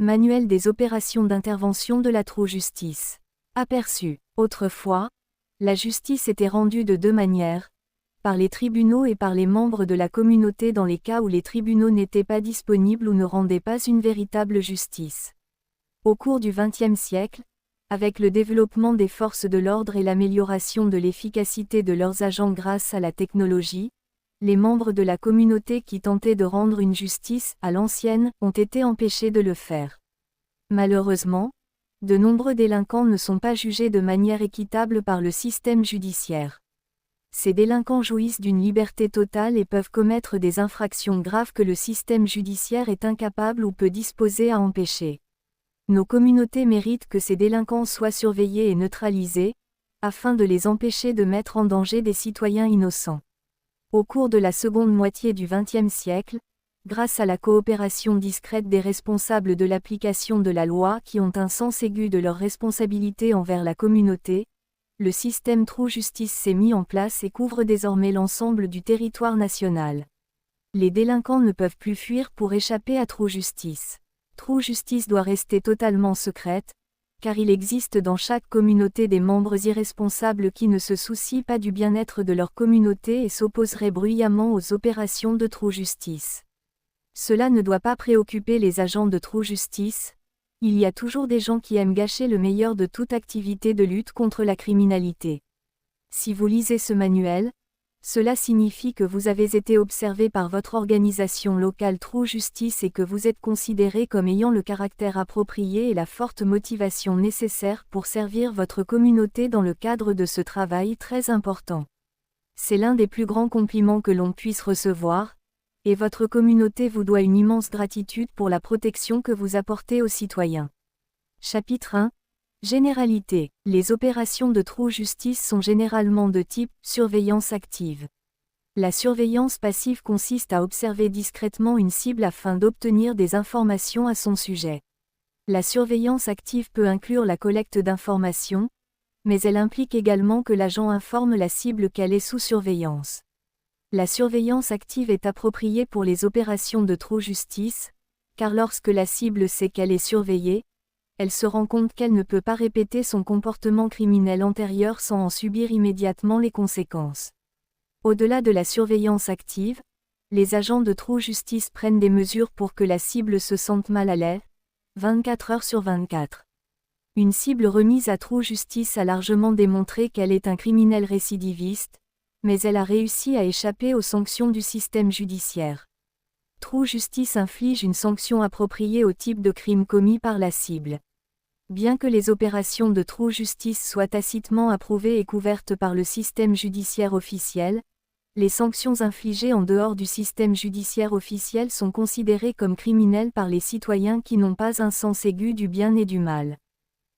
Manuel des opérations d'intervention de la True Justice. Aperçu. Autrefois, la justice était rendue de deux manières, par les tribunaux et par les membres de la communauté dans les cas où les tribunaux n'étaient pas disponibles ou ne rendaient pas une véritable justice. Au cours du XXe siècle, avec le développement des forces de l'ordre et l'amélioration de l'efficacité de leurs agents grâce à la technologie, les membres de la communauté qui tentaient de rendre une justice à l'ancienne ont été empêchés de le faire. Malheureusement, de nombreux délinquants ne sont pas jugés de manière équitable par le système judiciaire. Ces délinquants jouissent d'une liberté totale et peuvent commettre des infractions graves que le système judiciaire est incapable ou peu disposé à empêcher. Nos communautés méritent que ces délinquants soient surveillés et neutralisés, afin de les empêcher de mettre en danger des citoyens innocents. Au cours de la seconde moitié du XXe siècle, grâce à la coopération discrète des responsables de l'application de la loi qui ont un sens aigu de leurs responsabilités envers la communauté, le système True Justice s'est mis en place et couvre désormais l'ensemble du territoire national. Les délinquants ne peuvent plus fuir pour échapper à True Justice. True Justice doit rester totalement secrète, car il existe dans chaque communauté des membres irresponsables qui ne se soucient pas du bien-être de leur communauté et s'opposeraient bruyamment aux opérations de True Justice. Cela ne doit pas préoccuper les agents de True Justice. Il y a toujours des gens qui aiment gâcher le meilleur de toute activité de lutte contre la criminalité. Si vous lisez ce manuel, cela signifie que vous avez été observé par votre organisation locale True Justice et que vous êtes considéré comme ayant le caractère approprié et la forte motivation nécessaire pour servir votre communauté dans le cadre de ce travail très important. C'est l'un des plus grands compliments que l'on puisse recevoir, et votre communauté vous doit une immense gratitude pour la protection que vous apportez aux citoyens. Chapitre 1. Généralité. Les opérations de True Justice sont généralement de type surveillance active. La surveillance passive consiste à observer discrètement une cible afin d'obtenir des informations à son sujet. La surveillance active peut inclure la collecte d'informations, mais elle implique également que l'agent informe la cible qu'elle est sous surveillance. La surveillance active est appropriée pour les opérations de True Justice, car lorsque la cible sait qu'elle est surveillée, elle se rend compte qu'elle ne peut pas répéter son comportement criminel antérieur sans en subir immédiatement les conséquences. Au-delà de la surveillance active, les agents de True Justice prennent des mesures pour que la cible se sente mal à l'aise, 24 heures sur 24. Une cible remise à True Justice a largement démontré qu'elle est un criminel récidiviste, mais elle a réussi à échapper aux sanctions du système judiciaire. True Justice inflige une sanction appropriée au type de crime commis par la cible. Bien que les opérations de True Justice soient tacitement approuvées et couvertes par le système judiciaire officiel, les sanctions infligées en dehors du système judiciaire officiel sont considérées comme criminelles par les citoyens qui n'ont pas un sens aigu du bien et du mal.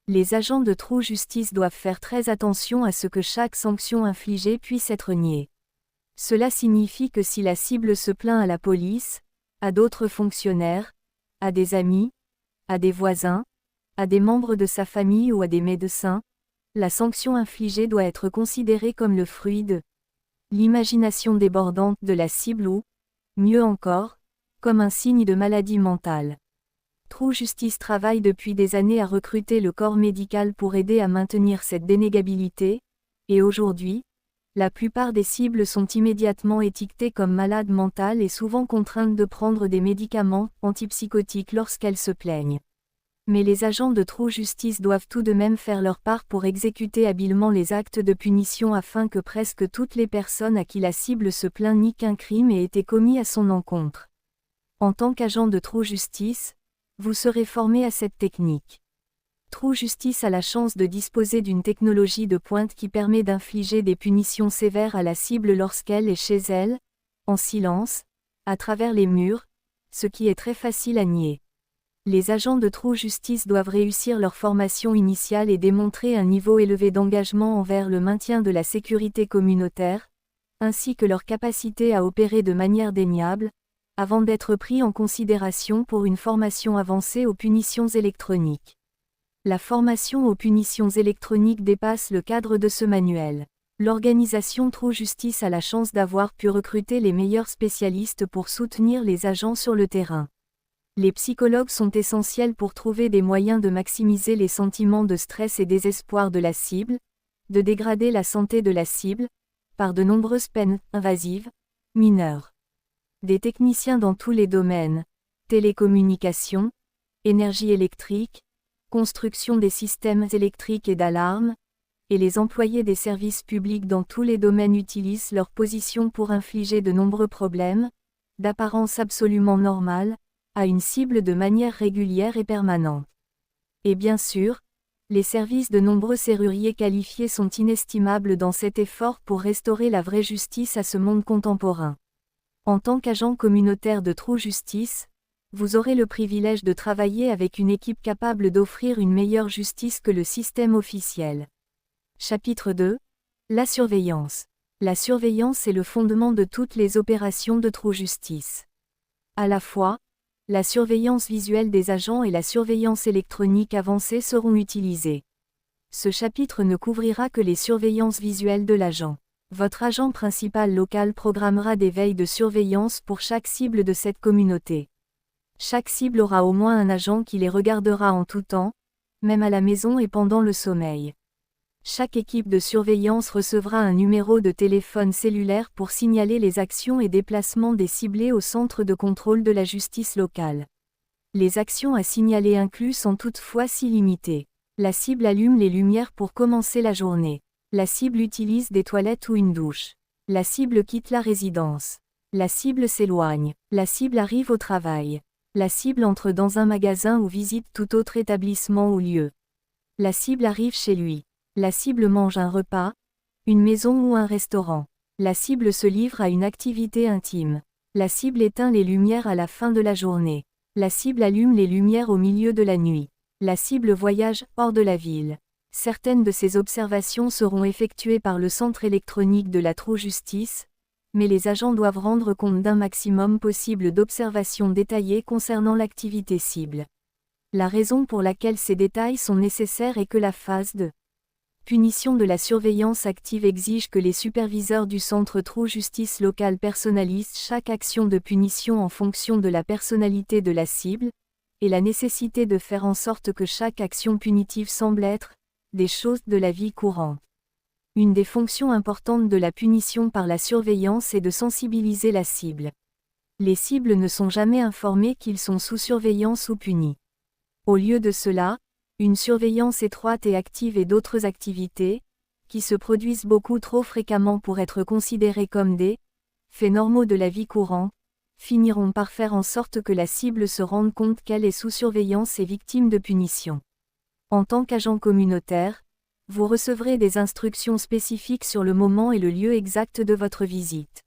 Les agents de True Justice doivent faire très attention à ce que chaque sanction infligée puisse être niée. Cela signifie que si la cible se plaint à la police, à d'autres fonctionnaires, à des amis, à des voisins, à des membres de sa famille ou à des médecins, la sanction infligée doit être considérée comme le fruit de l'imagination débordante de la cible ou, mieux encore, comme un signe de maladie mentale. True Justice travaille depuis des années à recruter le corps médical pour aider à maintenir cette dénégabilité, et aujourd'hui, la plupart des cibles sont immédiatement étiquetées comme malades mentales et souvent contraintes de prendre des médicaments antipsychotiques lorsqu'elles se plaignent. Mais les agents de True Justice doivent tout de même faire leur part pour exécuter habilement les actes de punition afin que presque toutes les personnes à qui la cible se plaint nient qu'un crime ait été commis à son encontre. En tant qu'agent de True Justice, vous serez formé à cette technique. True Justice a la chance de disposer d'une technologie de pointe qui permet d'infliger des punitions sévères à la cible lorsqu'elle est chez elle, en silence, à travers les murs, ce qui est très facile à nier. Les agents de True Justice doivent réussir leur formation initiale et démontrer un niveau élevé d'engagement envers le maintien de la sécurité communautaire, ainsi que leur capacité à opérer de manière déniable, avant d'être pris en considération pour une formation avancée aux punitions électroniques. La formation aux punitions électroniques dépasse le cadre de ce manuel. L'organisation True Justice a la chance d'avoir pu recruter les meilleurs spécialistes pour soutenir les agents sur le terrain. Les psychologues sont essentiels pour trouver des moyens de maximiser les sentiments de stress et désespoir de la cible, de dégrader la santé de la cible, par de nombreuses peines invasives, mineures. Des techniciens dans tous les domaines, télécommunications, énergie électrique, construction des systèmes électriques et d'alarme, et les employés des services publics dans tous les domaines utilisent leur position pour infliger de nombreux problèmes, d'apparence absolument normale, à une cible de manière régulière et permanente. Et bien sûr, les services de nombreux serruriers qualifiés sont inestimables dans cet effort pour restaurer la vraie justice à ce monde contemporain. En tant qu'agent communautaire de True Justice, vous aurez le privilège de travailler avec une équipe capable d'offrir une meilleure justice que le système officiel. Chapitre 2. La surveillance. La surveillance est le fondement de toutes les opérations de True Justice. À la fois, la surveillance visuelle des agents et la surveillance électronique avancée seront utilisées. Ce chapitre ne couvrira que les surveillances visuelles de l'agent. Votre agent principal local programmera des veilles de surveillance pour chaque cible de cette communauté. Chaque cible aura au moins un agent qui les regardera en tout temps, même à la maison et pendant le sommeil. Chaque équipe de surveillance recevra un numéro de téléphone cellulaire pour signaler les actions et déplacements des ciblés au centre de contrôle de la justice locale. Les actions à signaler inclus sont toutefois si limitées. La cible allume les lumières pour commencer la journée. La cible utilise des toilettes ou une douche. La cible quitte la résidence. La cible s'éloigne. La cible arrive au travail. La cible entre dans un magasin ou visite tout autre établissement ou lieu. La cible arrive chez lui. La cible mange un repas, une maison ou un restaurant. La cible se livre à une activité intime. La cible éteint les lumières à la fin de la journée. La cible allume les lumières au milieu de la nuit. La cible voyage hors de la ville. Certaines de ces observations seront effectuées par le centre électronique de la True Justice, mais les agents doivent rendre compte d'un maximum possible d'observations détaillées concernant l'activité cible. La raison pour laquelle ces détails sont nécessaires est que la phase de punition de la surveillance active exige que les superviseurs du centre True Justice local personnalisent chaque action de punition en fonction de la personnalité de la cible, et la nécessité de faire en sorte que chaque action punitive semble être des choses de la vie courante. Une des fonctions importantes de la punition par la surveillance est de sensibiliser la cible. Les cibles ne sont jamais informées qu'ils sont sous surveillance ou punis. Au lieu de cela, une surveillance étroite et active et d'autres activités, qui se produisent beaucoup trop fréquemment pour être considérées comme des faits normaux de la vie courante, finiront par faire en sorte que la cible se rende compte qu'elle est sous surveillance et victime de punition. En tant qu'agent communautaire, vous recevrez des instructions spécifiques sur le moment et le lieu exact de votre visite.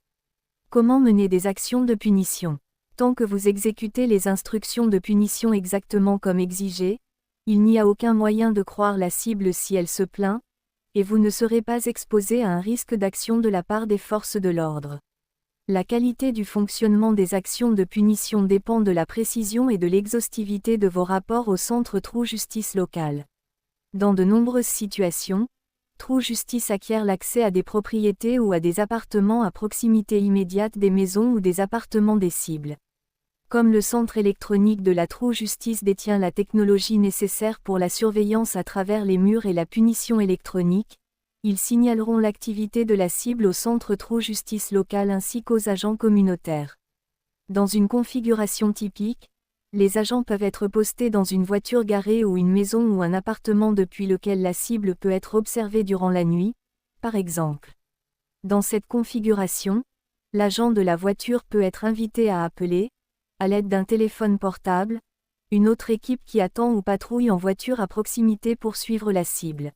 Comment mener des actions de punition? Tant que vous exécutez les instructions de punition exactement comme exigé, il n'y a aucun moyen de croire la cible si elle se plaint, et vous ne serez pas exposé à un risque d'action de la part des forces de l'ordre. La qualité du fonctionnement des actions de punition dépend de la précision et de l'exhaustivité de vos rapports au centre True Justice local. Dans de nombreuses situations, True Justice acquiert l'accès à des propriétés ou à des appartements à proximité immédiate des maisons ou des appartements des cibles. Comme le centre électronique de la True Justice détient la technologie nécessaire pour la surveillance à travers les murs et la punition électronique, ils signaleront l'activité de la cible au centre True Justice local ainsi qu'aux agents communautaires. Dans une configuration typique, les agents peuvent être postés dans une voiture garée ou une maison ou un appartement depuis lequel la cible peut être observée durant la nuit, par exemple. Dans cette configuration, l'agent de la voiture peut être invité à appeler, à l'aide d'un téléphone portable, une autre équipe qui attend ou patrouille en voiture à proximité pour suivre la cible.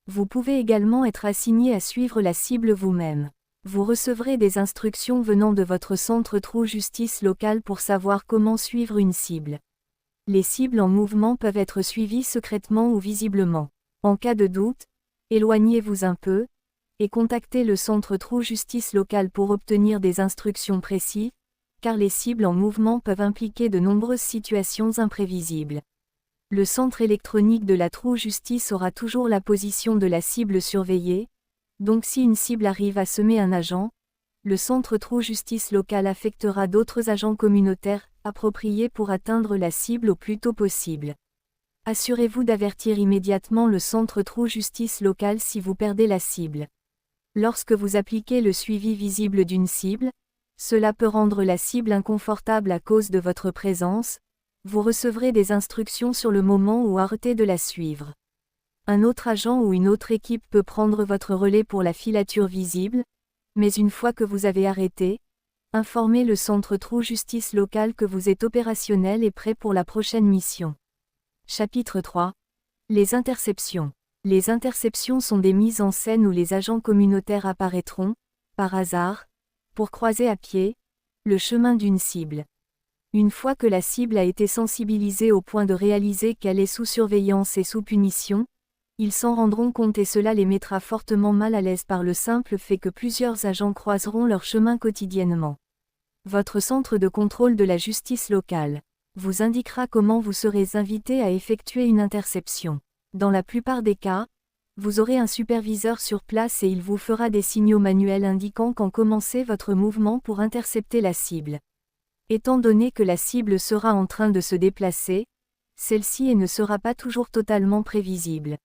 Vous pouvez également être assigné à suivre la cible vous-même. Vous recevrez des instructions venant de votre centre True Justice local pour savoir comment suivre une cible. Les cibles en mouvement peuvent être suivies secrètement ou visiblement. En cas de doute, éloignez-vous un peu, et contactez le centre True Justice local pour obtenir des instructions précises, car les cibles en mouvement peuvent impliquer de nombreuses situations imprévisibles. Le centre électronique de la True Justice aura toujours la position de la cible surveillée, donc si une cible arrive à semer un agent, le centre True Justice local affectera d'autres agents communautaires approprié pour atteindre la cible au plus tôt possible. Assurez-vous d'avertir immédiatement le centre True Justice local si vous perdez la cible. Lorsque vous appliquez le suivi visible d'une cible, cela peut rendre la cible inconfortable à cause de votre présence, vous recevrez des instructions sur le moment ou arrêtez de la suivre. Un autre agent ou une autre équipe peut prendre votre relais pour la filature visible, mais une fois que vous avez arrêté, informez le centre True Justice local que vous êtes opérationnel et prêt pour la prochaine mission. Chapitre 3. Les interceptions. Les interceptions sont des mises en scène où les agents communautaires apparaîtront, par hasard, pour croiser à pied, le chemin d'une cible. Une fois que la cible a été sensibilisée au point de réaliser qu'elle est sous surveillance et sous punition, ils s'en rendront compte et cela les mettra fortement mal à l'aise par le simple fait que plusieurs agents croiseront leur chemin quotidiennement. Votre centre de contrôle de la justice locale vous indiquera comment vous serez invité à effectuer une interception. Dans la plupart des cas, vous aurez un superviseur sur place et il vous fera des signaux manuels indiquant quand commencer votre mouvement pour intercepter la cible. Étant donné que la cible sera en train de se déplacer, celle-ci ne sera pas toujours totalement prévisible.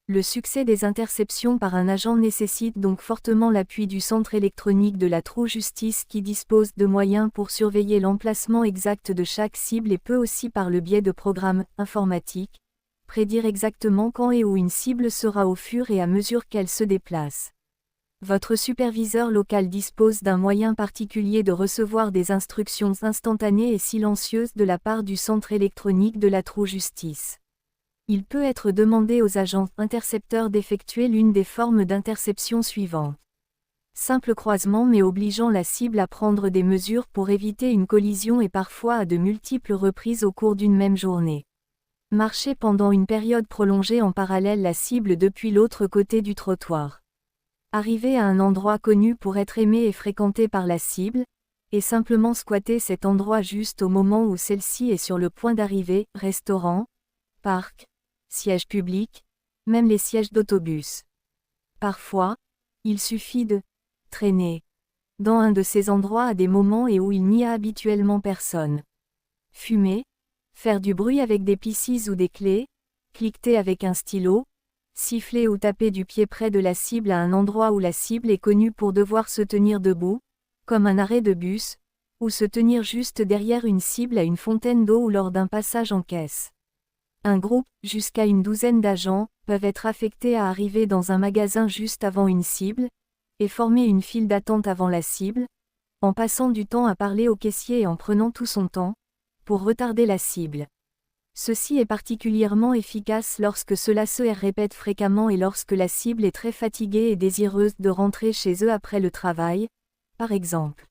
Le succès des interceptions par un agent nécessite donc fortement l'appui du centre électronique de la True Justice qui dispose de moyens pour surveiller l'emplacement exact de chaque cible et peut aussi par le biais de programmes informatiques, prédire exactement quand et où une cible sera au fur et à mesure qu'elle se déplace. Votre superviseur local dispose d'un moyen particulier de recevoir des instructions instantanées et silencieuses de la part du centre électronique de la True Justice. Il peut être demandé aux agents intercepteurs d'effectuer l'une des formes d'interception suivantes. Simple croisement mais obligeant la cible à prendre des mesures pour éviter une collision et parfois à de multiples reprises au cours d'une même journée. Marcher pendant une période prolongée en parallèle la cible depuis l'autre côté du trottoir. Arriver à un endroit connu pour être aimé et fréquenté par la cible, et simplement squatter cet endroit juste au moment où celle-ci est sur le point d'arriver, restaurant, parc, sièges publics, même les sièges d'autobus. Parfois, il suffit de traîner dans un de ces endroits à des moments et où il n'y a habituellement personne. Fumer, faire du bruit avec des piscis ou des clés, cliqueter avec un stylo, siffler ou taper du pied près de la cible à un endroit où la cible est connue pour devoir se tenir debout, comme un arrêt de bus, ou se tenir juste derrière une cible à une fontaine d'eau ou lors d'un passage en caisse. Un groupe, jusqu'à une douzaine d'agents, peuvent être affectés à arriver dans un magasin juste avant une cible, et former une file d'attente avant la cible, en passant du temps à parler au caissier et en prenant tout son temps, pour retarder la cible. Ceci est particulièrement efficace lorsque cela se répète fréquemment et lorsque la cible est très fatiguée et désireuse de rentrer chez eux après le travail, par exemple.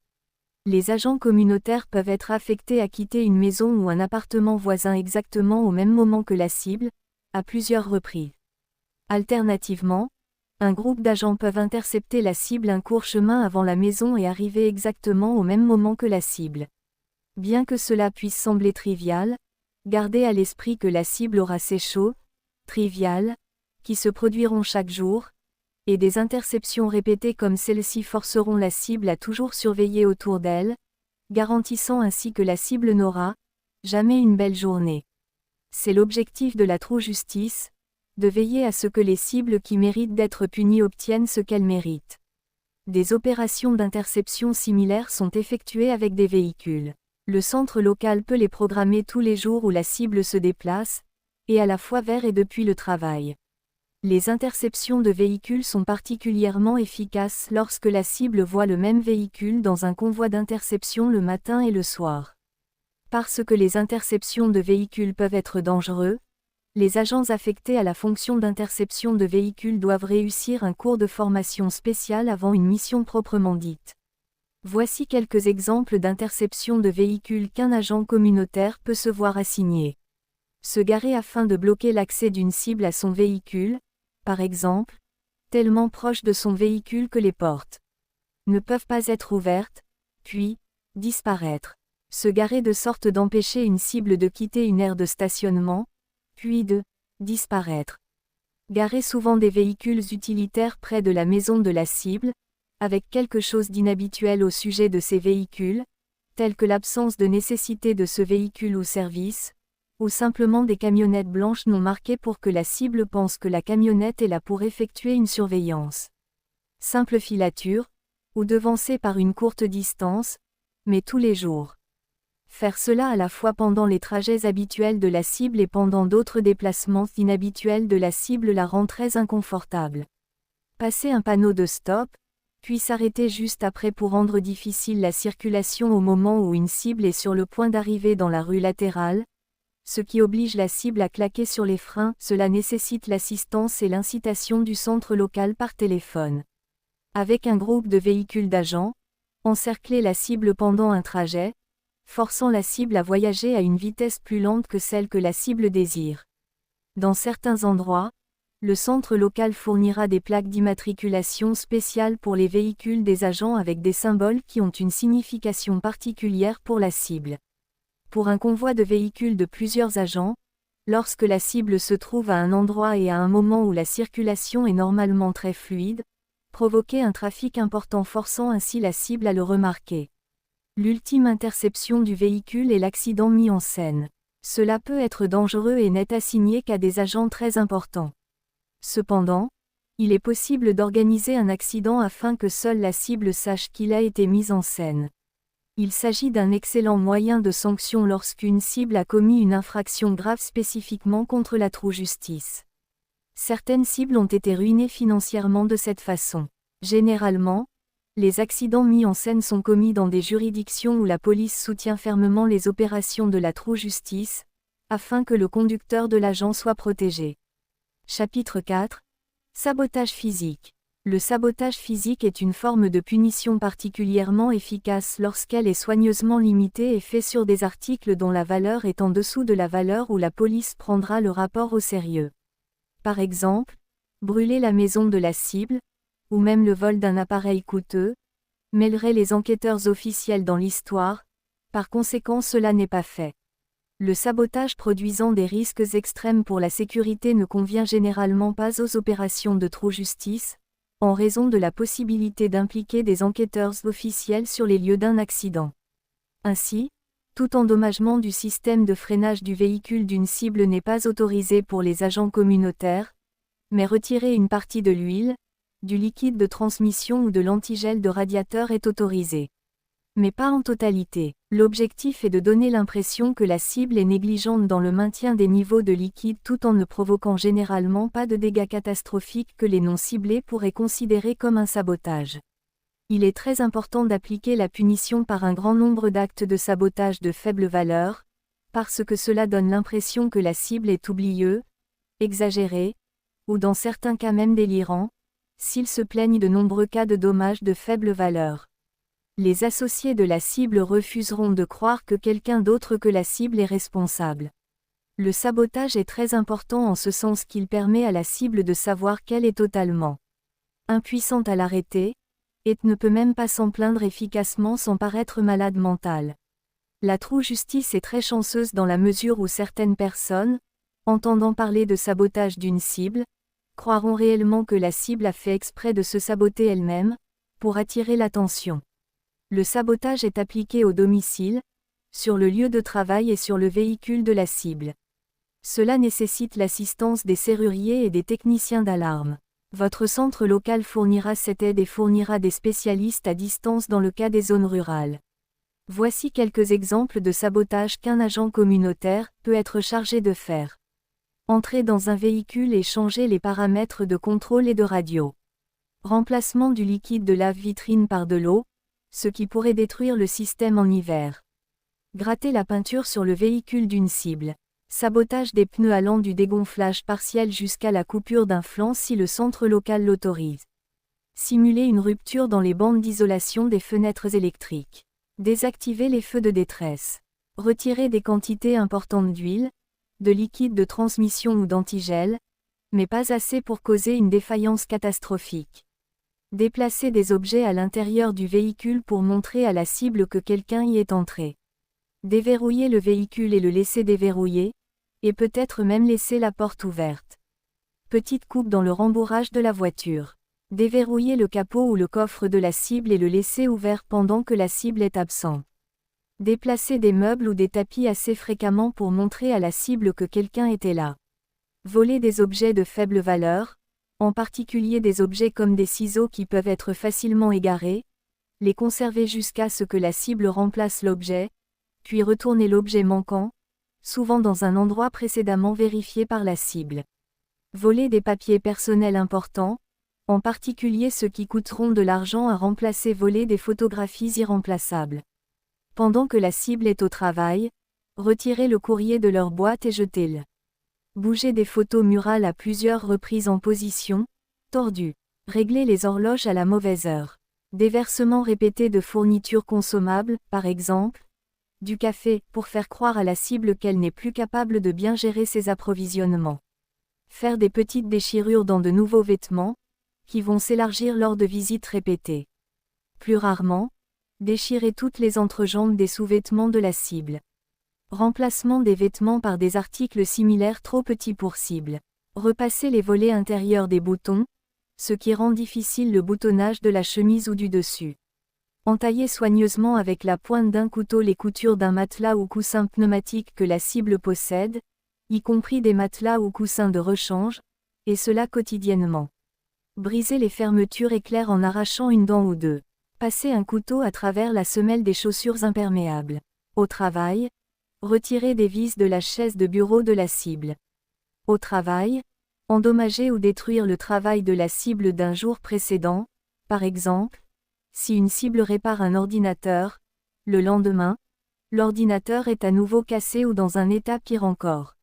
Les agents communautaires peuvent être affectés à quitter une maison ou un appartement voisin exactement au même moment que la cible, à plusieurs reprises. Alternativement, un groupe d'agents peuvent intercepter la cible un court chemin avant la maison et arriver exactement au même moment que la cible. Bien que cela puisse sembler trivial, gardez à l'esprit que la cible aura ses shows, triviales, qui se produiront chaque jour, et des interceptions répétées comme celle-ci forceront la cible à toujours surveiller autour d'elle, garantissant ainsi que la cible n'aura jamais une belle journée. C'est l'objectif de la True Justice, de veiller à ce que les cibles qui méritent d'être punies obtiennent ce qu'elles méritent. Des opérations d'interception similaires sont effectuées avec des véhicules. Le centre local peut les programmer tous les jours où la cible se déplace, et à la fois vers et depuis le travail. Les interceptions de véhicules sont particulièrement efficaces lorsque la cible voit le même véhicule dans un convoi d'interception le matin et le soir. Parce que les interceptions de véhicules peuvent être dangereux, les agents affectés à la fonction d'interception de véhicules doivent réussir un cours de formation spécial avant une mission proprement dite. Voici quelques exemples d'interception de véhicules qu'un agent communautaire peut se voir assigner. Se garer afin de bloquer l'accès d'une cible à son véhicule, par exemple, tellement proche de son véhicule que les portes ne peuvent pas être ouvertes, puis disparaître. Se garer de sorte d'empêcher une cible de quitter une aire de stationnement, puis de disparaître. Garer souvent des véhicules utilitaires près de la maison de la cible, avec quelque chose d'inhabituel au sujet de ces véhicules, telles que l'absence de nécessité de ce véhicule ou service, ou simplement des camionnettes blanches non marquées pour que la cible pense que la camionnette est là pour effectuer une surveillance. Simple filature, ou devancée par une courte distance, mais tous les jours. Faire cela à la fois pendant les trajets habituels de la cible et pendant d'autres déplacements inhabituels de la cible la rend très inconfortable. Passer un panneau de stop, puis s'arrêter juste après pour rendre difficile la circulation au moment où une cible est sur le point d'arriver dans la rue latérale, ce qui oblige la cible à claquer sur les freins, cela nécessite l'assistance et l'incitation du centre local par téléphone. Avec un groupe de véhicules d'agents, encercler la cible pendant un trajet, forçant la cible à voyager à une vitesse plus lente que celle que la cible désire. Dans certains endroits, le centre local fournira des plaques d'immatriculation spéciales pour les véhicules des agents avec des symboles qui ont une signification particulière pour la cible. Pour un convoi de véhicules de plusieurs agents, lorsque la cible se trouve à un endroit et à un moment où la circulation est normalement très fluide, provoquer un trafic important forçant ainsi la cible à le remarquer. L'ultime interception du véhicule est l'accident mis en scène. Cela peut être dangereux et n'est assigné qu'à des agents très importants. Cependant, il est possible d'organiser un accident afin que seule la cible sache qu'il a été mis en scène. Il s'agit d'un excellent moyen de sanction lorsqu'une cible a commis une infraction grave spécifiquement contre la true justice. Certaines cibles ont été ruinées financièrement de cette façon. Généralement, les accidents mis en scène sont commis dans des juridictions où la police soutient fermement les opérations de la true justice, afin que le conducteur de l'agent soit protégé. Chapitre 4. Sabotage physique. Le sabotage physique est une forme de punition particulièrement efficace lorsqu'elle est soigneusement limitée et faite sur des articles dont la valeur est en dessous de la valeur où la police prendra le rapport au sérieux. Par exemple, brûler la maison de la cible, ou même le vol d'un appareil coûteux, mêlerait les enquêteurs officiels dans l'histoire, par conséquent cela n'est pas fait. Le sabotage produisant des risques extrêmes pour la sécurité ne convient généralement pas aux opérations de true justice, en raison de la possibilité d'impliquer des enquêteurs officiels sur les lieux d'un accident. Ainsi, tout endommagement du système de freinage du véhicule d'une cible n'est pas autorisé pour les agents communautaires, mais retirer une partie de l'huile, du liquide de transmission ou de l'antigel de radiateur est autorisé. Mais pas en totalité. L'objectif est de donner l'impression que la cible est négligente dans le maintien des niveaux de liquide tout en ne provoquant généralement pas de dégâts catastrophiques que les non-ciblés pourraient considérer comme un sabotage. Il est très important d'appliquer la punition par un grand nombre d'actes de sabotage de faible valeur, parce que cela donne l'impression que la cible est oublieuse, exagérée, ou dans certains cas même délirant, s'ils se plaignent de nombreux cas de dommages de faible valeur. Les associés de la cible refuseront de croire que quelqu'un d'autre que la cible est responsable. Le sabotage est très important en ce sens qu'il permet à la cible de savoir qu'elle est totalement impuissante à l'arrêter, et ne peut même pas s'en plaindre efficacement sans paraître malade mentale. La true justice est très chanceuse dans la mesure où certaines personnes, entendant parler de sabotage d'une cible, croiront réellement que la cible a fait exprès de se saboter elle-même, pour attirer l'attention. Le sabotage est appliqué au domicile, sur le lieu de travail et sur le véhicule de la cible. Cela nécessite l'assistance des serruriers et des techniciens d'alarme. Votre centre local fournira cette aide et fournira des spécialistes à distance dans le cas des zones rurales. Voici quelques exemples de sabotage qu'un agent communautaire peut être chargé de faire. Entrer dans un véhicule et changer les paramètres de contrôle et de radio. Remplacement du liquide de lave-vitrine par de l'eau, ce qui pourrait détruire le système en hiver. Gratter la peinture sur le véhicule d'une cible. Sabotage des pneus allant du dégonflage partiel jusqu'à la coupure d'un flanc si le centre local l'autorise. Simuler une rupture dans les bandes d'isolation des fenêtres électriques. Désactiver les feux de détresse. Retirer des quantités importantes d'huile, de liquide de transmission ou d'antigel, mais pas assez pour causer une défaillance catastrophique. Déplacer des objets à l'intérieur du véhicule pour montrer à la cible que quelqu'un y est entré. Déverrouiller le véhicule et le laisser déverrouiller, et peut-être même laisser la porte ouverte. Petite coupe dans le rembourrage de la voiture. Déverrouiller le capot ou le coffre de la cible et le laisser ouvert pendant que la cible est absente. Déplacer des meubles ou des tapis assez fréquemment pour montrer à la cible que quelqu'un était là. Voler des objets de faible valeur, en particulier des objets comme des ciseaux qui peuvent être facilement égarés, les conserver jusqu'à ce que la cible remplace l'objet, puis retourner l'objet manquant, souvent dans un endroit précédemment vérifié par la cible. Voler des papiers personnels importants, en particulier ceux qui coûteront de l'argent à remplacer. Voler des photographies irremplaçables. Pendant que la cible est au travail, retirez le courrier de leur boîte et jetez-le. Bougez des photos murales à plusieurs reprises en position tordue. Réglez les horloges à la mauvaise heure. Déversement répété de fournitures consommables, par exemple, du café, pour faire croire à la cible qu'elle n'est plus capable de bien gérer ses approvisionnements. Faire des petites déchirures dans de nouveaux vêtements, qui vont s'élargir lors de visites répétées. Plus rarement, déchirer toutes les entrejambes des sous-vêtements de la cible. Remplacement des vêtements par des articles similaires trop petits pour cible. Repasser les volets intérieurs des boutons, ce qui rend difficile le boutonnage de la chemise ou du dessus. Entailler soigneusement avec la pointe d'un couteau les coutures d'un matelas ou coussin pneumatique que la cible possède, y compris des matelas ou coussins de rechange, et cela quotidiennement. Briser les fermetures éclairs en arrachant une dent ou deux. Passer un couteau à travers la semelle des chaussures imperméables. Au travail, retirer des vis de la chaise de bureau de la cible. Au travail, endommager ou détruire le travail de la cible d'un jour précédent, par exemple, si une cible répare un ordinateur, le lendemain, l'ordinateur est à nouveau cassé ou dans un état pire encore.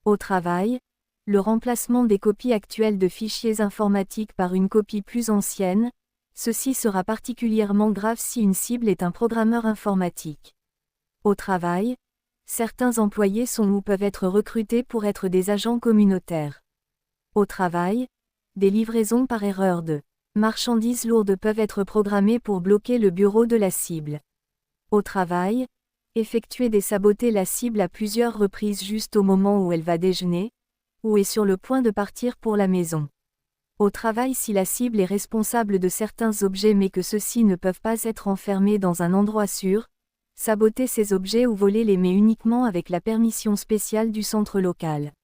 Au travail, le remplacement des copies actuelles de fichiers informatiques par une copie plus ancienne, ceci sera particulièrement grave si une cible est un programmeur informatique. Au travail, certains employés sont ou peuvent être recrutés pour être des agents communautaires. Au travail, des livraisons par erreur de marchandises lourdes peuvent être programmées pour bloquer le bureau de la cible. Au travail, effectuer des saboter la cible à plusieurs reprises juste au moment où elle va déjeuner, ou est sur le point de partir pour la maison. Au travail, si la cible est responsable de certains objets mais que ceux-ci ne peuvent pas être enfermés dans un endroit sûr, saboter ces objets ou voler les mais uniquement avec la permission spéciale du centre local.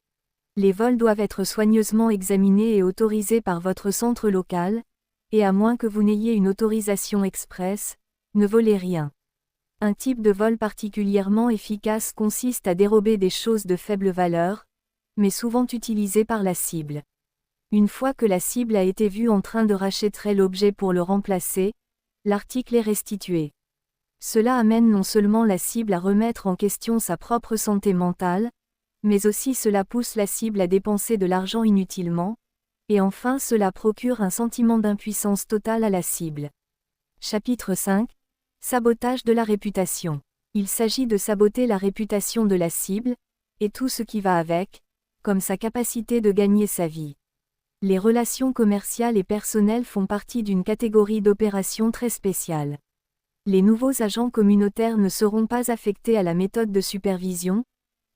Les vols doivent être soigneusement examinés et autorisés par votre centre local, et à moins que vous n'ayez une autorisation express, ne volez rien. Un type de vol particulièrement efficace consiste à dérober des choses de faible valeur, mais souvent utilisées par la cible. Une fois que la cible a été vue en train de racheter l'objet pour le remplacer, l'article est restitué. Cela amène non seulement la cible à remettre en question sa propre santé mentale, mais aussi cela pousse la cible à dépenser de l'argent inutilement, et enfin cela procure un sentiment d'impuissance totale à la cible. Chapitre 5. Sabotage de la réputation. Il s'agit de saboter la réputation de la cible, et tout ce qui va avec, comme sa capacité de gagner sa vie. Les relations commerciales et personnelles font partie d'une catégorie d'opérations très spéciale. Les nouveaux agents communautaires ne seront pas affectés à la méthode de supervision,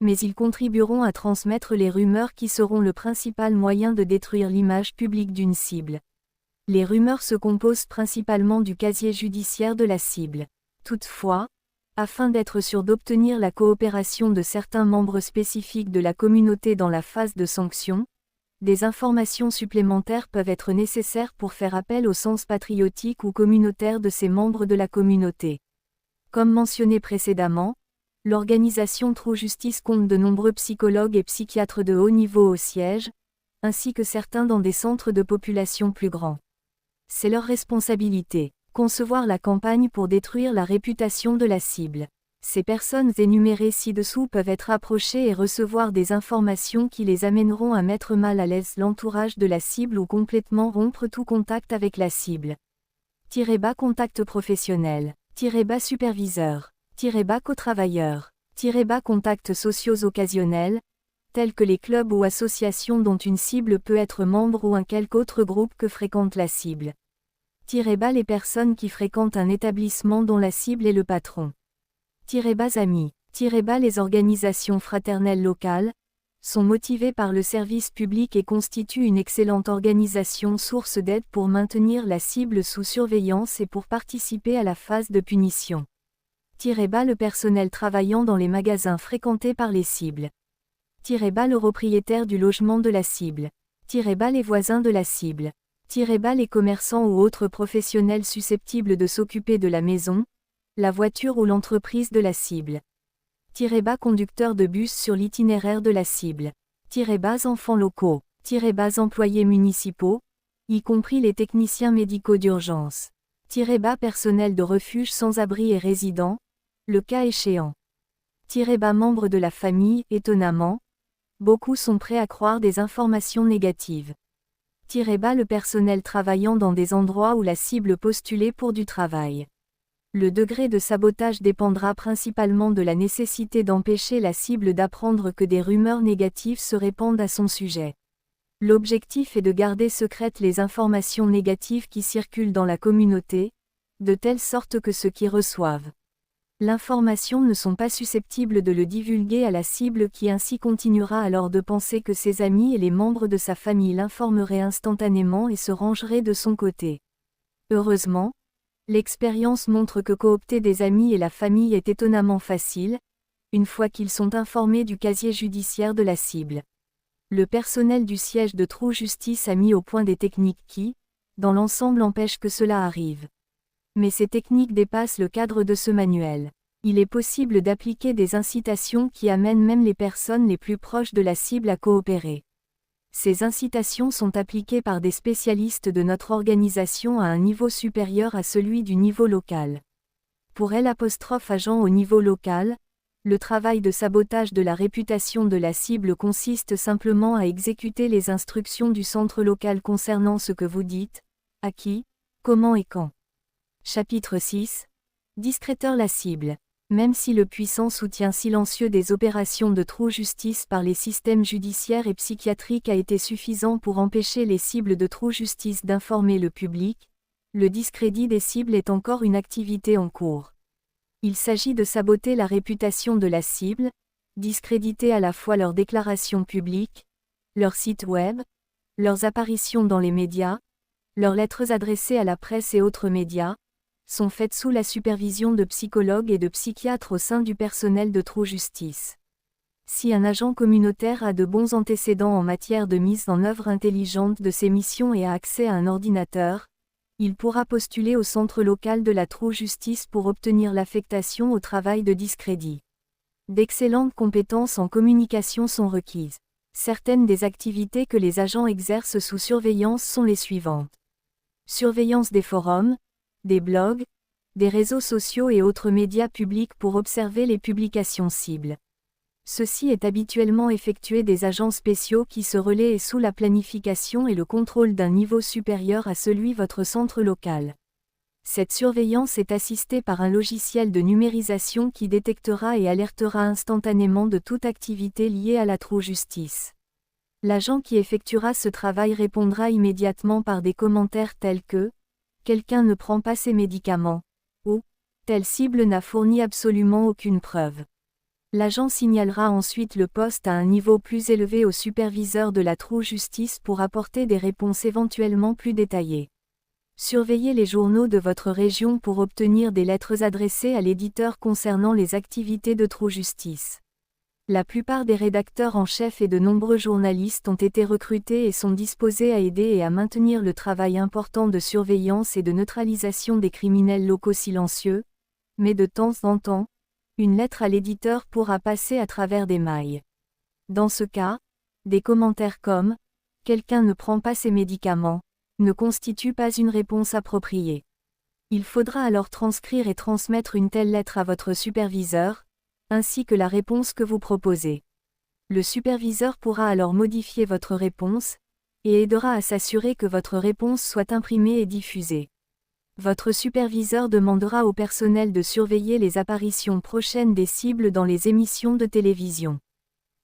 mais ils contribueront à transmettre les rumeurs qui seront le principal moyen de détruire l'image publique d'une cible. Les rumeurs se composent principalement du casier judiciaire de la cible. Toutefois, afin d'être sûr d'obtenir la coopération de certains membres spécifiques de la communauté dans la phase de sanction, des informations supplémentaires peuvent être nécessaires pour faire appel au sens patriotique ou communautaire de ces membres de la communauté. Comme mentionné précédemment, l'organisation True Justice compte de nombreux psychologues et psychiatres de haut niveau au siège, ainsi que certains dans des centres de population plus grands. C'est leur responsabilité. Concevoir la campagne pour détruire la réputation de la cible. Ces personnes énumérées ci-dessous peuvent être approchées et recevoir des informations qui les amèneront à mettre mal à l'aise l'entourage de la cible ou complètement rompre tout contact avec la cible. - Contact professionnel. - Superviseur. - Co-travailleur. - Contacts sociaux occasionnels, tels que les clubs ou associations dont une cible peut être membre ou un quelque autre groupe que fréquente la cible. - Les personnes qui fréquentent un établissement dont la cible est le patron. - Amis. - Les organisations fraternelles locales, sont motivées par le service public et constituent une excellente organisation source d'aide pour maintenir la cible sous surveillance et pour participer à la phase de punition. Le personnel travaillant dans les magasins fréquentés par les cibles. Le propriétaire du logement de la cible. Les voisins de la cible. Les commerçants ou autres professionnels susceptibles de s'occuper de la maison, la voiture ou l'entreprise de la cible. Conducteur de bus sur l'itinéraire de la cible. Enfants locaux. Employés municipaux, y compris les techniciens médicaux d'urgence. Personnel de refuge sans abri et résidents, le cas échéant. Membres de la famille, étonnamment, beaucoup sont prêts à croire des informations négatives. Le personnel travaillant dans des endroits où la cible postulait pour du travail. Le degré de sabotage dépendra principalement de la nécessité d'empêcher la cible d'apprendre que des rumeurs négatives se répandent à son sujet. L'objectif est de garder secrètes les informations négatives qui circulent dans la communauté, de telle sorte que ceux qui reçoivent l'information ne sont pas susceptibles de le divulguer à la cible qui ainsi continuera alors de penser que ses amis et les membres de sa famille l'informeraient instantanément et se rangeraient de son côté. Heureusement, l'expérience montre que coopter des amis et la famille est étonnamment facile, une fois qu'ils sont informés du casier judiciaire de la cible. Le personnel du siège de True Justice a mis au point des techniques qui, dans l'ensemble empêchent que cela arrive. Mais ces techniques dépassent le cadre de ce manuel. Il est possible d'appliquer des incitations qui amènent même les personnes les plus proches de la cible à coopérer. Ces incitations sont appliquées par des spécialistes de notre organisation à un niveau supérieur à celui du niveau local. Pour L'(agent au niveau local, le travail de sabotage de la réputation de la cible consiste simplement à exécuter les instructions du centre local concernant ce que vous dites, à qui, comment et quand. Chapitre 6. Discréteur la cible. Même si le puissant soutien silencieux des opérations de True Justice par les systèmes judiciaires et psychiatriques a été suffisant pour empêcher les cibles de True Justice d'informer le public, le discrédit des cibles est encore une activité en cours. Il s'agit de saboter la réputation de la cible, discréditer à la fois leurs déclarations publiques, leur site web, leurs apparitions dans les médias, leurs lettres adressées à la presse et autres médias, sont faites sous la supervision de psychologues et de psychiatres au sein du personnel de True Justice. Si un agent communautaire a de bons antécédents en matière de mise en œuvre intelligente de ses missions et a accès à un ordinateur, il pourra postuler au centre local de la True Justice pour obtenir l'affectation au travail de discrédit. D'excellentes compétences en communication sont requises. Certaines des activités que les agents exercent sous surveillance sont les suivantes. Surveillance des forums, des blogs, des réseaux sociaux et autres médias publics pour observer les publications cibles. Ceci est habituellement effectué des agents spéciaux qui se relaient et sous la planification et le contrôle d'un niveau supérieur à celui de votre centre local. Cette surveillance est assistée par un logiciel de numérisation qui détectera et alertera instantanément de toute activité liée à la True Justice. L'agent qui effectuera ce travail répondra immédiatement par des commentaires tels que « Quelqu'un ne prend pas ses médicaments » ou « Telle cible n'a fourni absolument aucune preuve ». L'agent signalera ensuite le poste à un niveau plus élevé au superviseur de la True Justice pour apporter des réponses éventuellement plus détaillées. Surveillez les journaux de votre région pour obtenir des lettres adressées à l'éditeur concernant les activités de True Justice. La plupart des rédacteurs en chef et de nombreux journalistes ont été recrutés et sont disposés à aider et à maintenir le travail important de surveillance et de neutralisation des criminels locaux silencieux, mais de temps en temps, une lettre à l'éditeur pourra passer à travers des mailles. Dans ce cas, des commentaires comme « Quelqu'un ne prend pas ses médicaments » ne constituent pas une réponse appropriée. Il faudra alors transcrire et transmettre une telle lettre à votre superviseur, ainsi que la réponse que vous proposez. Le superviseur pourra alors modifier votre réponse, et aidera à s'assurer que votre réponse soit imprimée et diffusée. Votre superviseur demandera au personnel de surveiller les apparitions prochaines des cibles dans les émissions de télévision.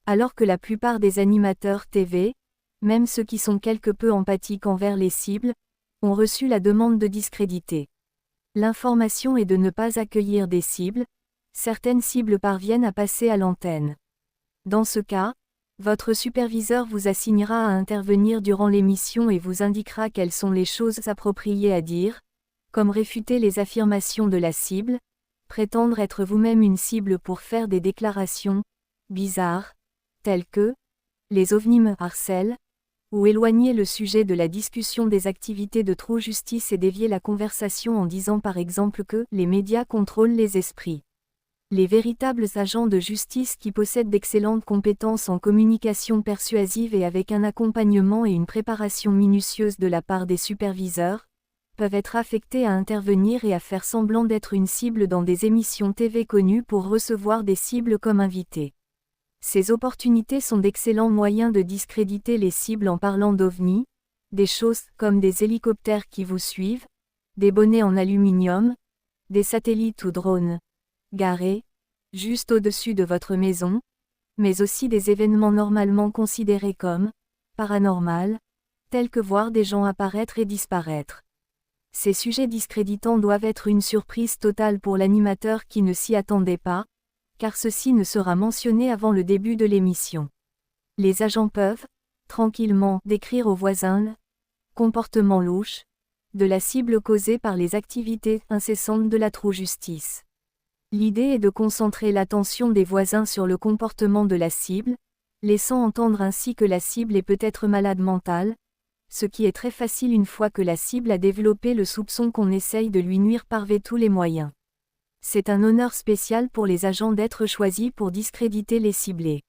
Alors que la plupart des animateurs TV, même ceux qui sont quelque peu empathiques envers les cibles, ont reçu la demande de discréditer. L'information est de ne pas accueillir des cibles, certaines cibles parviennent à passer à l'antenne. Dans ce cas, votre superviseur vous assignera à intervenir durant l'émission et vous indiquera quelles sont les choses appropriées à dire, comme réfuter les affirmations de la cible, prétendre être vous-même une cible pour faire des déclarations bizarres, telles que « les ovnis me harcèlent » ou éloigner le sujet de la discussion des activités de True Justice et dévier la conversation en disant par exemple que « les médias contrôlent les esprits ». Les véritables agents de justice qui possèdent d'excellentes compétences en communication persuasive et avec un accompagnement et une préparation minutieuse de la part des superviseurs, peuvent être affectés à intervenir et à faire semblant d'être une cible dans des émissions TV connues pour recevoir des cibles comme invités. Ces opportunités sont d'excellents moyens de discréditer les cibles en parlant d'ovnis, des choses comme des hélicoptères qui vous suivent, des bonnets en aluminium, des satellites ou drones garés, juste au-dessus de votre maison, mais aussi des événements normalement considérés comme paranormal, tels que voir des gens apparaître et disparaître. Ces sujets discréditants doivent être une surprise totale pour l'animateur qui ne s'y attendait pas, car ceci ne sera mentionné avant le début de l'émission. Les agents peuvent, tranquillement, décrire aux voisins le comportement louche de la cible causée par les activités incessantes de la True Justice. L'idée est de concentrer l'attention des voisins sur le comportement de la cible, laissant entendre ainsi que la cible est peut-être malade mentale, ce qui est très facile une fois que la cible a développé le soupçon qu'on essaye de lui nuire par tous les moyens. C'est un honneur spécial pour les agents d'être choisis pour discréditer les ciblés.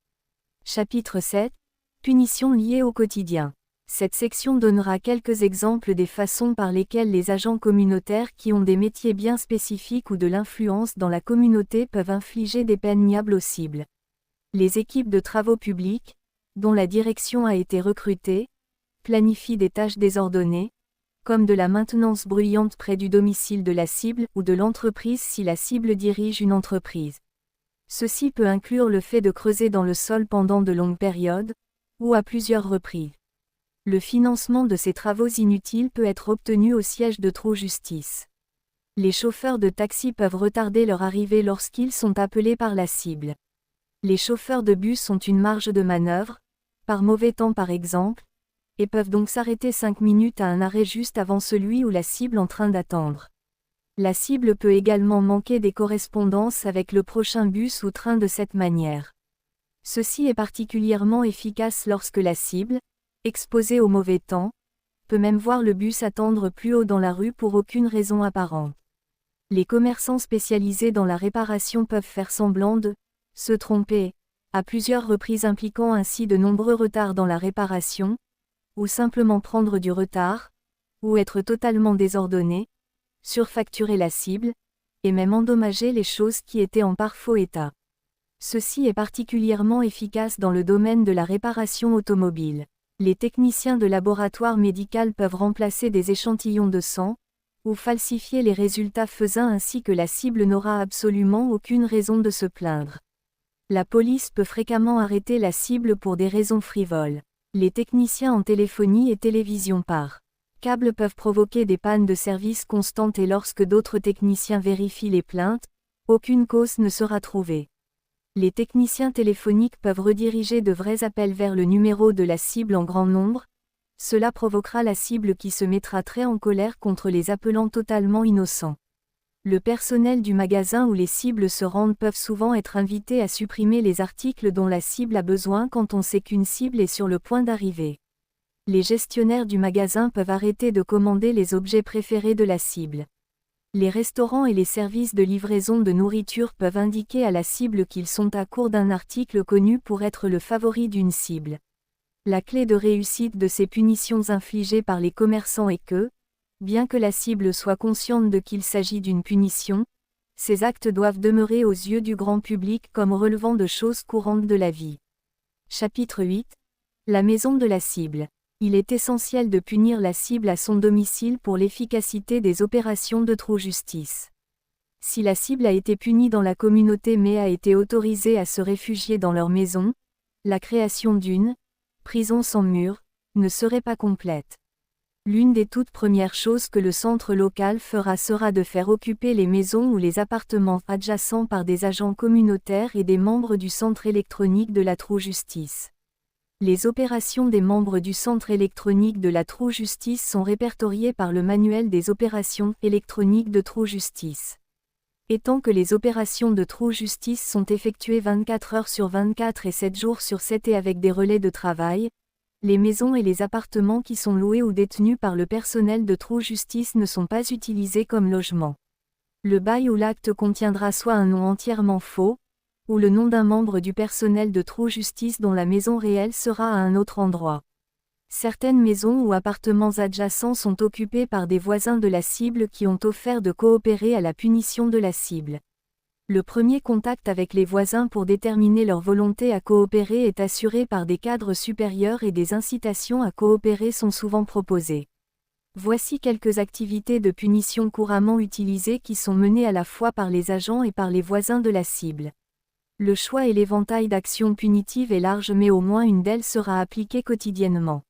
Chapitre 7. Punitions liées au quotidien. Cette section donnera quelques exemples des façons par lesquelles les agents communautaires qui ont des métiers bien spécifiques ou de l'influence dans la communauté peuvent infliger des peines niables aux cibles. Les équipes de travaux publics, dont la direction a été recrutée, planifient des tâches désordonnées, comme de la maintenance bruyante près du domicile de la cible ou de l'entreprise si la cible dirige une entreprise. Ceci peut inclure le fait de creuser dans le sol pendant de longues périodes, ou à plusieurs reprises. Le financement de ces travaux inutiles peut être obtenu au siège de True Justice. Les chauffeurs de taxi peuvent retarder leur arrivée lorsqu'ils sont appelés par la cible. Les chauffeurs de bus ont une marge de manœuvre, par mauvais temps par exemple, et peuvent donc s'arrêter 5 minutes à un arrêt juste avant celui où la cible en train d'attendre. La cible peut également manquer des correspondances avec le prochain bus ou train de cette manière. Ceci est particulièrement efficace lorsque la cible, exposée au mauvais temps, peut même voir le bus attendre plus haut dans la rue pour aucune raison apparente. Les commerçants spécialisés dans la réparation peuvent faire semblant de se tromper, à plusieurs reprises impliquant ainsi de nombreux retards dans la réparation, ou simplement prendre du retard, ou être totalement désordonnés, surfacturer la cible, et même endommager les choses qui étaient en parfait état. Ceci est particulièrement efficace dans le domaine de la réparation automobile. Les techniciens de laboratoire médical peuvent remplacer des échantillons de sang, ou falsifier les résultats faisant ainsi que la cible n'aura absolument aucune raison de se plaindre. La police peut fréquemment arrêter la cible pour des raisons frivoles. Les techniciens en téléphonie et télévision par câble peuvent provoquer des pannes de service constantes et lorsque d'autres techniciens vérifient les plaintes, aucune cause ne sera trouvée. Les techniciens téléphoniques peuvent rediriger de vrais appels vers le numéro de la cible en grand nombre. Cela provoquera la cible qui se mettra très en colère contre les appelants totalement innocents. Le personnel du magasin où les cibles se rendent peuvent souvent être invités à supprimer les articles dont la cible a besoin quand on sait qu'une cible est sur le point d'arriver. Les gestionnaires du magasin peuvent arrêter de commander les objets préférés de la cible. Les restaurants et les services de livraison de nourriture peuvent indiquer à la cible qu'ils sont à court d'un article connu pour être le favori d'une cible. La clé de réussite de ces punitions infligées par les commerçants est que, bien que la cible soit consciente de qu'il s'agit d'une punition, ces actes doivent demeurer aux yeux du grand public comme relevant de choses courantes de la vie. Chapitre 8. La maison de la cible. Il est essentiel de punir la cible à son domicile pour l'efficacité des opérations de True Justice. Si la cible a été punie dans la communauté mais a été autorisée à se réfugier dans leur maison, la création d'une prison sans mur ne serait pas complète. L'une des toutes premières choses que le centre local fera sera de faire occuper les maisons ou les appartements adjacents par des agents communautaires et des membres du centre électronique de la True Justice. Les opérations des membres du centre électronique de la True Justice sont répertoriées par le manuel des opérations électroniques de True Justice. Étant que les opérations de True Justice sont effectuées 24 heures sur 24 et 7 jours sur 7 et avec des relais de travail, les maisons et les appartements qui sont loués ou détenus par le personnel de True Justice ne sont pas utilisés comme logement. Le bail ou l'acte contiendra soit un nom entièrement faux, ou le nom d'un membre du personnel de True Justice dont la maison réelle sera à un autre endroit. Certaines maisons ou appartements adjacents sont occupés par des voisins de la cible qui ont offert de coopérer à la punition de la cible. Le premier contact avec les voisins pour déterminer leur volonté à coopérer est assuré par des cadres supérieurs et des incitations à coopérer sont souvent proposées. Voici quelques activités de punition couramment utilisées qui sont menées à la fois par les agents et par les voisins de la cible. Le choix et l'éventail d'actions punitives est large mais au moins une d'elles sera appliquée quotidiennement.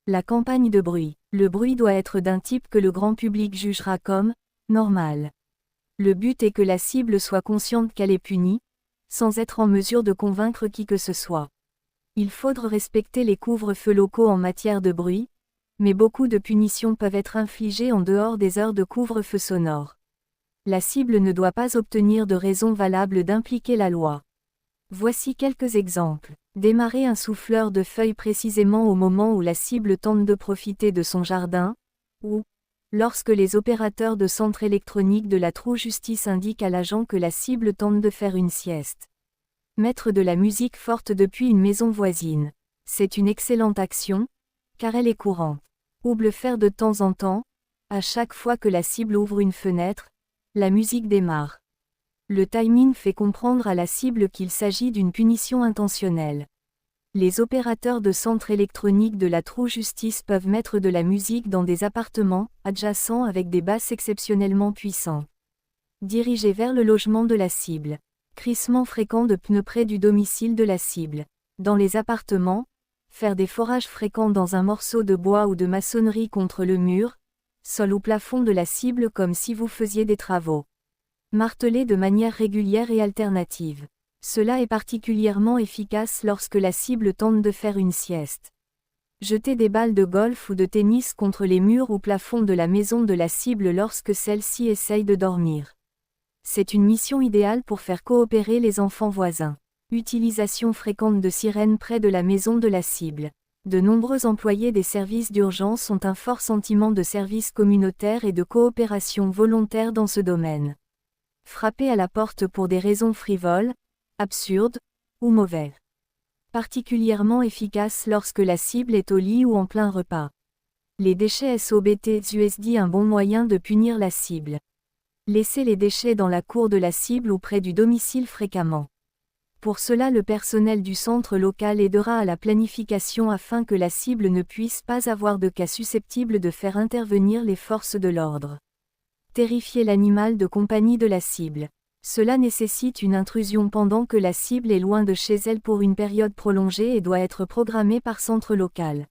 La campagne de bruit. Le bruit doit être d'un type que le grand public jugera comme normal. Le but est que la cible soit consciente qu'elle est punie, sans être en mesure de convaincre qui que ce soit. Il faudra respecter les couvre-feux locaux en matière de bruit, mais beaucoup de punitions peuvent être infligées en dehors des heures de couvre-feu sonore. La cible ne doit pas obtenir de raison valable d'impliquer la loi. Voici quelques exemples. Démarrer un souffleur de feuilles précisément au moment où la cible tente de profiter de son jardin, ou lorsque les opérateurs de centre électronique de la True Justice indiquent à l'agent que la cible tente de faire une sieste. Mettre de la musique forte depuis une maison voisine. C'est une excellente action, car elle est courante. Ou le faire de temps en temps, à chaque fois que la cible ouvre une fenêtre, la musique démarre. Le timing fait comprendre à la cible qu'il s'agit d'une punition intentionnelle. Les opérateurs de centre électronique de la True Justice peuvent mettre de la musique dans des appartements adjacents avec des basses exceptionnellement puissantes. Diriger vers le logement de la cible. Crissement fréquent de pneus près du domicile de la cible. Dans les appartements, faire des forages fréquents dans un morceau de bois ou de maçonnerie contre le mur, sol ou plafond de la cible comme si vous faisiez des travaux. Marteler de manière régulière et alternative. Cela est particulièrement efficace lorsque la cible tente de faire une sieste. Jeter des balles de golf ou de tennis contre les murs ou plafonds de la maison de la cible lorsque celle-ci essaye de dormir. C'est une mission idéale pour faire coopérer les enfants voisins. Utilisation fréquente de sirènes près de la maison de la cible. De nombreux employés des services d'urgence ont un fort sentiment de service communautaire et de coopération volontaire dans ce domaine. Frapper à la porte pour des raisons frivoles, absurdes ou mauvaises. Particulièrement efficace lorsque la cible est au lit ou en plein repas. Les déchets SOBT-USD un bon moyen de punir la cible. Laisser les déchets dans la cour de la cible ou près du domicile fréquemment. Pour cela le personnel du centre local aidera à la planification afin que la cible ne puisse pas avoir de cas susceptibles de faire intervenir les forces de l'ordre. Terrifier l'animal de compagnie de la cible. Cela nécessite une intrusion pendant que la cible est loin de chez elle pour une période prolongée et doit être programmée par centre local.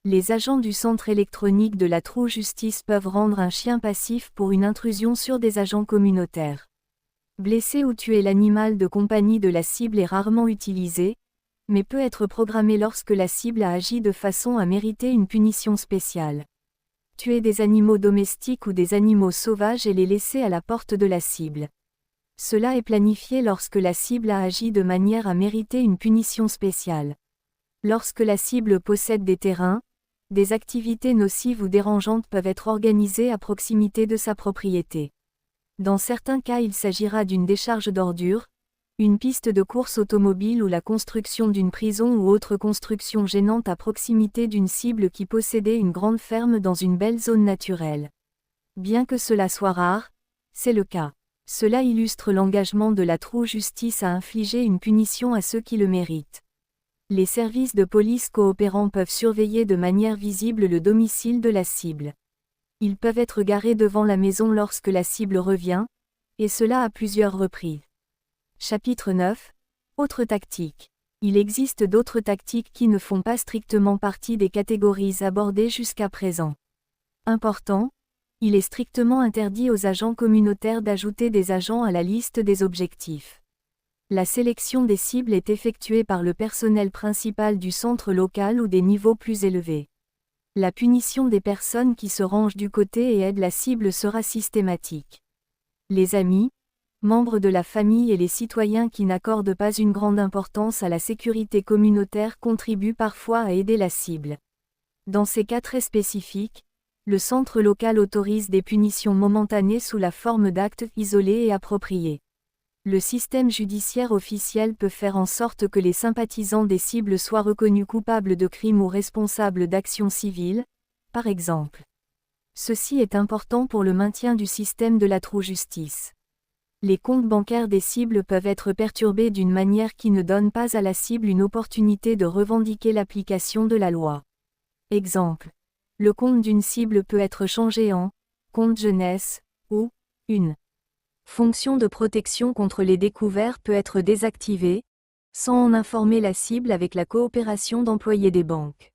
Les agents du centre électronique de la True Justice peuvent rendre un chien passif pour une intrusion sur des agents communautaires. Blesser ou tuer l'animal de compagnie de la cible est rarement utilisé, mais peut être programmé lorsque la cible a agi de façon à mériter une punition spéciale. Tuer des animaux domestiques ou des animaux sauvages et les laisser à la porte de la cible. Cela est planifié lorsque la cible a agi de manière à mériter une punition spéciale. Lorsque la cible possède des terrains, des activités nocives ou dérangeantes peuvent être organisées à proximité de sa propriété. Dans certains cas, il s'agira d'une décharge d'ordures, une piste de course automobile ou la construction d'une prison ou autre construction gênante à proximité d'une cible qui possédait une grande ferme dans une belle zone naturelle. Bien que cela soit rare, c'est le cas. Cela illustre l'engagement de la True Justice à infliger une punition à ceux qui le méritent. Les services de police coopérants peuvent surveiller de manière visible le domicile de la cible. Ils peuvent être garés devant la maison lorsque la cible revient, et cela à plusieurs reprises. Chapitre 9. Autres tactiques. Il existe d'autres tactiques qui ne font pas strictement partie des catégories abordées jusqu'à présent. Important, il est strictement interdit aux agents communautaires d'ajouter des agents à la liste des objectifs. La sélection des cibles est effectuée par le personnel principal du centre local ou des niveaux plus élevés. La punition des personnes qui se rangent du côté et aident la cible sera systématique. Les amis, membres de la famille et les citoyens qui n'accordent pas une grande importance à la sécurité communautaire contribuent parfois à aider la cible. Dans ces cas très spécifiques, le centre local autorise des punitions momentanées sous la forme d'actes isolés et appropriés. Le système judiciaire officiel peut faire en sorte que les sympathisants des cibles soient reconnus coupables de crimes ou responsables d'actions civiles, par exemple. Ceci est important pour le maintien du système de la true justice. Les comptes bancaires des cibles peuvent être perturbés d'une manière qui ne donne pas à la cible une opportunité de revendiquer l'application de la loi. Exemple. Le compte d'une cible peut être changé en compte jeunesse ou une fonction de protection contre les découverts peut être désactivée, sans en informer la cible avec la coopération d'employés des banques.